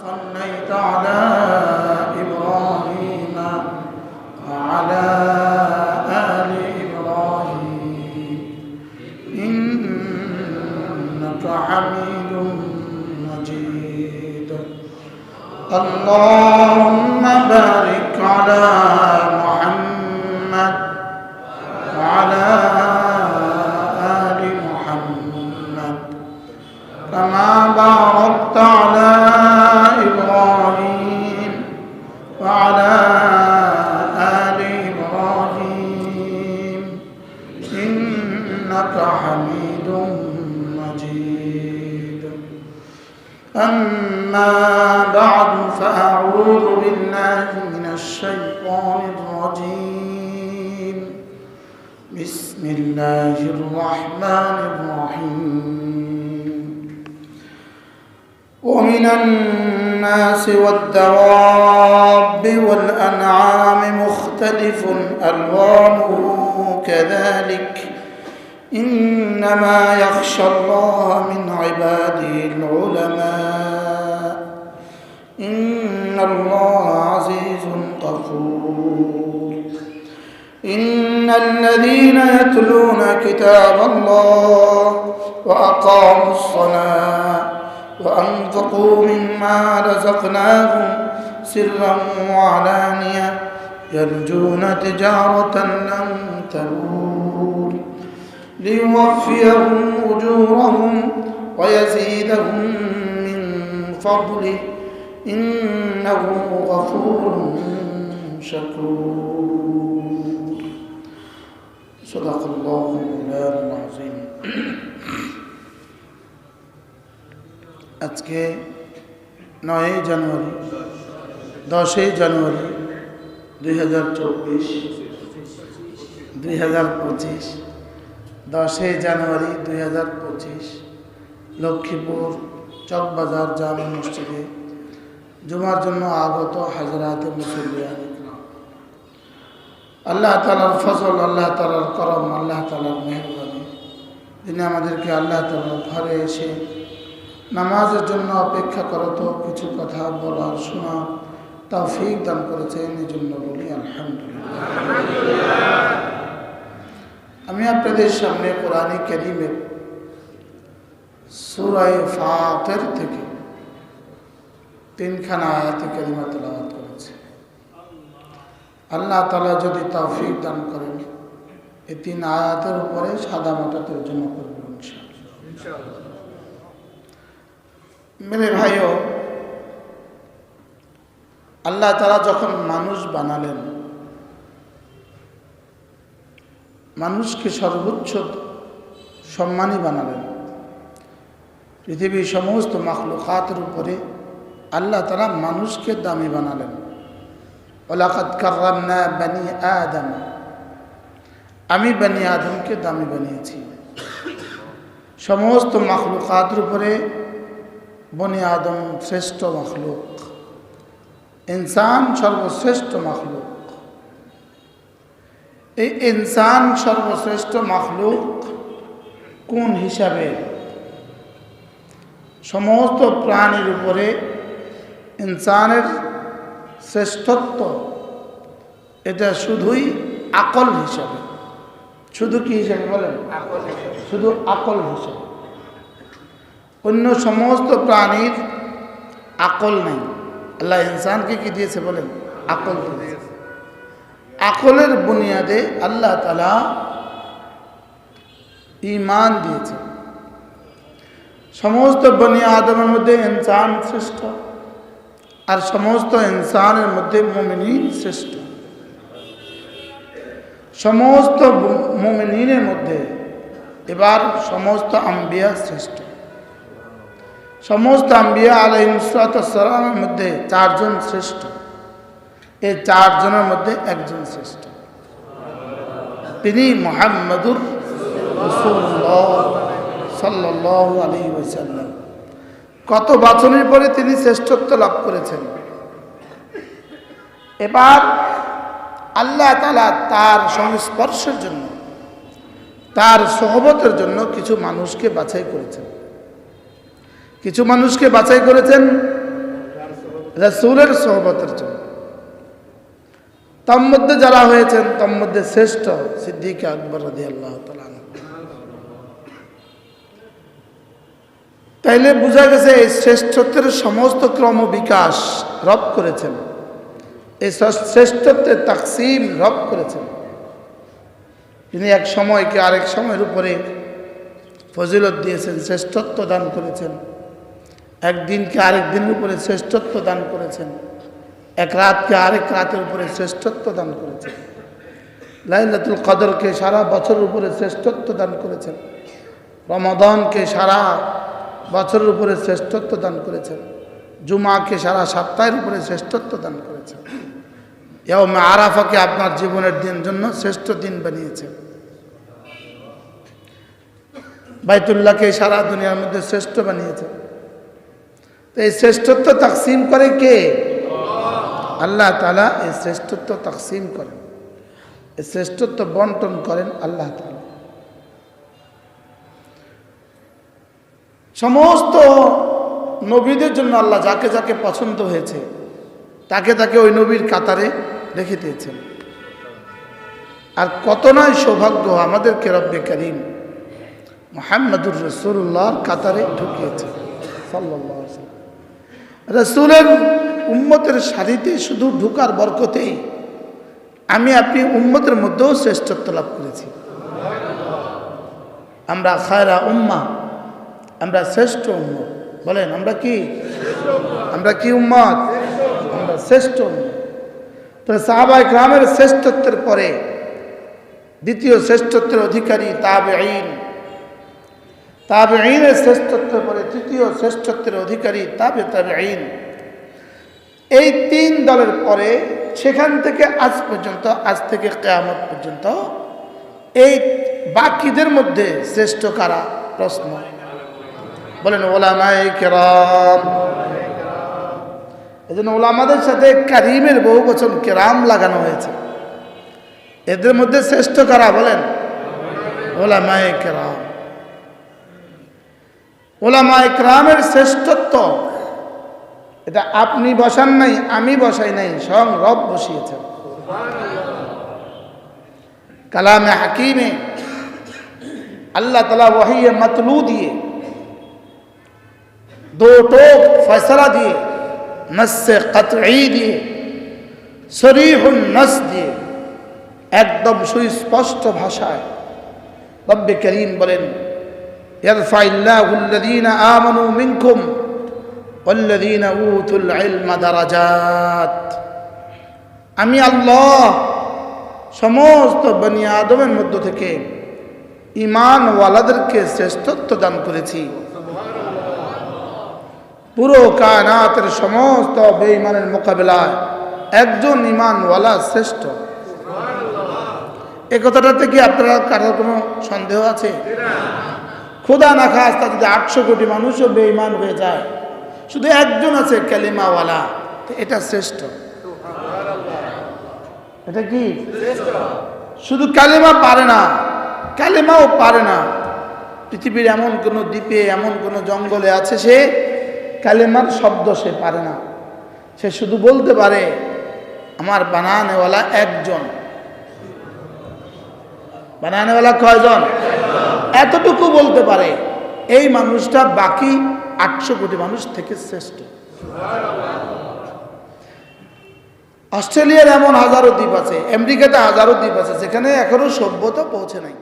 صليت على إبراهيم وعلى آل إبراهيم إنك حميد مجيد اللهم بارك على محمد وعلى آل محمد كما باركت على إبراهيم وعلى آل إبراهيم إنك حميد مجيد أما بعد فأعوذ بالله من الشيطان الرجيم بسم الله الرحمن الرحيم ومن الناس والدواب والأنعام مختلف ألوانه كذلك إنما يخشى الله من عباده العلماء إن الله عزيز غفور إن الذين يتلون كتاب الله وأقاموا الصلاة وأنفقوا مما رزقناهم سرا وعلانية يرجون تجارة لن تبور ليوفيهم أجورهم ويزيدهم من فضله إنه غفور شكور صدق الله مولانا العظيم আজকে 9 জানুয়ারি 10 জানুয়ারি 2024 10 জানুয়ারি 2025 লক্ষ্মীপুর চকবাজার জামে মসজিদে জুমার জন্য আগত হাজরাতে মুসল্লিয়ান আল্লাহ তাআলার ফজল, আল্লাহ তাআলার করম, আল্লাহ তাআলার মেহেরবানি, যিনি আমাদেরকে আল্লাহ তাআলার ঘরে এসে নামাজের জন্য অপেক্ষা করত কিছু কথা বলার শোনা তৌফিক দান করেছেন, এই জন্য বলি আলহামদুলিল্লাহ। আমি আপনাদের সামনে কোরআনে কারীমের সূরা ফাতির থেকে 3খানা আয়াতে কারিমা তেলাওয়াত করেছি। আল্লাহ তাআলা যদি তৌফিক দান করেন এই 3 আয়াতের উপরে সাদা মাটা তর্জমা করব ইনশাআল্লাহ। मेरे भाइयों, আল্লাহ তাআলা যখন মানুষ বানালেন, মানুষকে সর্বোচ্চ সম্মানী বানালেন, পৃথিবীর সমস্ত মাখলুকাতের উপরে আল্লাহ তাআলা মানুষকে দামি বানালেন। ওয়ালাকাদ কাররামনা বনি আদম, আমি বনি আদমকে দামি বানিয়েছি। সমস্ত মাখলুকাতের উপরে বনি আদম শ্রেষ্ঠ মখলুক, ইনসান সর্বশ্রেষ্ঠ মখলুক। এই ইনসান সর্বশ্রেষ্ঠ মখলুক কোন হিসাবে? সমস্ত প্রাণীর উপরে ইনসানের শ্রেষ্ঠত্ব এটা শুধুই আকল হিসাবে। শুধু কি হিসাবে বলেন? শুধু আকল হিসাবে। অন্য সমস্ত প্রাণীর আকল নাই। আল্লাহ ইনসানকে কি দিয়েছে বলেন? আকল দিয়েছে। আকলের বুনিয়াদে আল্লাহ তাআলা ঈমান দিয়েছে। সমস্ত বনি আদমের মধ্যে ইনসান শ্রেষ্ঠ, আর সমস্ত ইনসানের মধ্যে মুমিনিন শ্রেষ্ঠ। সমস্ত মুমিনিনের মধ্যে এবার সমস্ত আম্বিয়া শ্রেষ্ঠ। সমস্ত আম্বিয়া আলাইহিসসালামের মধ্যে 4 জন শ্রেষ্ঠ। এই 4 জনের মধ্যে একজন শ্রেষ্ঠ, তিনি মুহাম্মদুর রাসূলুল্লাহ সাল্লাল্লাহু আলাইহি ওয়াসাল্লাম। কত বছরের পরে তিনি শ্রেষ্ঠত্ব লাভ করেছেন। এবার আল্লাহ তাআলা তার সংস্পর্শের জন্য, তার সোহবতের জন্য কিছু মানুষকে বাছাই করেছেন। কিছু মানুষকে বাছাই করেছেন রাসূলের সোহবতের জন্য। তার মধ্যে যারা হয়েছেন তার মধ্যে শ্রেষ্ঠ সিদ্দিক আকবর রাদিয়াল্লাহু তাআলা আনহু। তাইলে বোঝা গেছে এই শ্রেষ্ঠত্বের সমস্ত ক্রম বিকাশ রব করেছেন, এই শ্রেষ্ঠত্বের তাকসিম রব করেছেন। তিনি এক সময়কে আরেক সময়ের উপরে ফজিলত দিয়েছেন, শ্রেষ্ঠত্ব দান করেছেন। একদিনকে আরেক দিনের উপরে শ্রেষ্ঠত্ব দান করেছেন, এক রাতকে আরেক রাতের উপরে শ্রেষ্ঠত্ব দান করেছেন। লাইলাতুল কদরকে সারা বছরের উপরে শ্রেষ্ঠত্ব দান করেছেন, রমাদানকে সারা বছরের উপরে শ্রেষ্ঠত্ব দান করেছেন, জুমাকে সারা সপ্তাহের উপরে শ্রেষ্ঠত্ব দান করেছেন, ইয়াউমে আরাফাকে আপনার জীবনের দিন জন্য শ্রেষ্ঠ দিন বানিয়েছেন, বাইতুল্লাহকে সারা দুনিয়ার মধ্যে শ্রেষ্ঠ বানিয়েছেন। তো এই শ্রেষ্ঠত্ব তাকসিম করে কে? আল্লাহ তাআলা এই শ্রেষ্ঠত্ব তাকসিম করেন, এই শ্রেষ্ঠত্ব বন্টন করেন আল্লাহ তাআলা। সমস্ত নবীদের জন্য আল্লাহ যাকে যাকে পছন্দ হয়েছে তাকে তাকে ওই নবীর কাতারে রেখে দিয়েছেন। আর কত নয় সৌভাগ্য আমাদেরকে রব্বে করিম মুহাম্মদুর রাসূলুল্লাহর কাতারে ঢুকিয়েছে সাল্লাল্লাহু আলাইহি ওয়াসাল্লাম। রাসূলের উম্মতের সারিতে শুধু ঢুকার বরকতেই আমি আপনি উম্মতের মধ্যেও শ্রেষ্ঠত্ব লাভ করেছি। আমরা খায়রা উম্মাহ, আমরা শ্রেষ্ঠ উম্মত। বলেন আমরা কি? আমরা কি উম্মত? আমরা শ্রেষ্ঠ উম্মত। তো সাহাবায়ে কেরামের শ্রেষ্ঠত্বের পরে দ্বিতীয় শ্রেষ্ঠত্বের অধিকারী তাবেঈন, তাবেঈনের শ্রেষ্ঠত্বের পরে তৃতীয় শ্রেষ্ঠত্বের অধিকারী তাবেঈন। এই তিন দলের পরে সেখান থেকে আজ পর্যন্ত, আজ থেকে কিয়ামত পর্যন্ত এই বাকিদের মধ্যে শ্রেষ্ঠ কারা? প্রশ্ন। বলেন উলামায়ে কেরাম। এজন্য উলামাদের সাথে কারিমের বহু বচন কেরাম লাগানো হয়েছে। এদের মধ্যে শ্রেষ্ঠ কারা? বলেন উলামায়ে কেরাম। উলামায়ে কেরামের শ্রেষ্ঠত্ব এটা আপনি বসান নাই, আমি বসাই নাই, স্বয়ং রব বসিয়েছেন। কালামে হাকিমে আল্লাহ তাআলা ওয়াহিয়ে মাতলু দিয়ে, দো টোক ফয়সালা দিয়ে, নসে কতঈ দিয়ে, সরিহুন নস দিয়ে, একদম সুস্পষ্ট ভাষায় রব্বে করিম বলেন ইয়ারফাইল্লাহুল্লাযীনা আমানু মিনকুম ওয়াল্লাযীনা উতুল ইলমা দারাজাত। আমি আল্লাহ সমস্ত বনি আদমের মধ্য থেকে ঈমানওয়ালাদেরকে শ্রেষ্ঠত্ব দান করেছি। পুরো কায়নাতের সমস্ত বেঈমানের মোকাবিলায় একজন ঈমানওয়ালা শ্রেষ্ঠ। এই কথাটাতে কি আপনারা কারোর কোনো সন্দেহ আছে? খোদা না খাস্তা যদি 800 কোটি মানুষও বেঈমান হয়ে যায়, শুধু একজন আছে কালিমাওয়ালা, এটা শ্রেষ্ঠ। এটা কি শুধু কালিমা পারে না, কালিমাও পারে না। পৃথিবীর এমন কোনো দ্বীপে, এমন কোনো জঙ্গলে আছে সে কালিমার শব্দ সে পারে না। সে শুধু বলতে পারে আমার বানানেওয়ালা একজন। বানানেওয়ালা কয়জন? এতটুকু বলতে পারে। এই মানুষটা বাকি 800 কোটি মানুষ থেকে শ্রেষ্ঠ। অস্ট্রেলিয়ার এমন হাজারো দ্বীপ আছে, আমেরিকাতে হাজারো দ্বীপ আছে যেখানে এখনো সভ্যতা পৌঁছে নাই।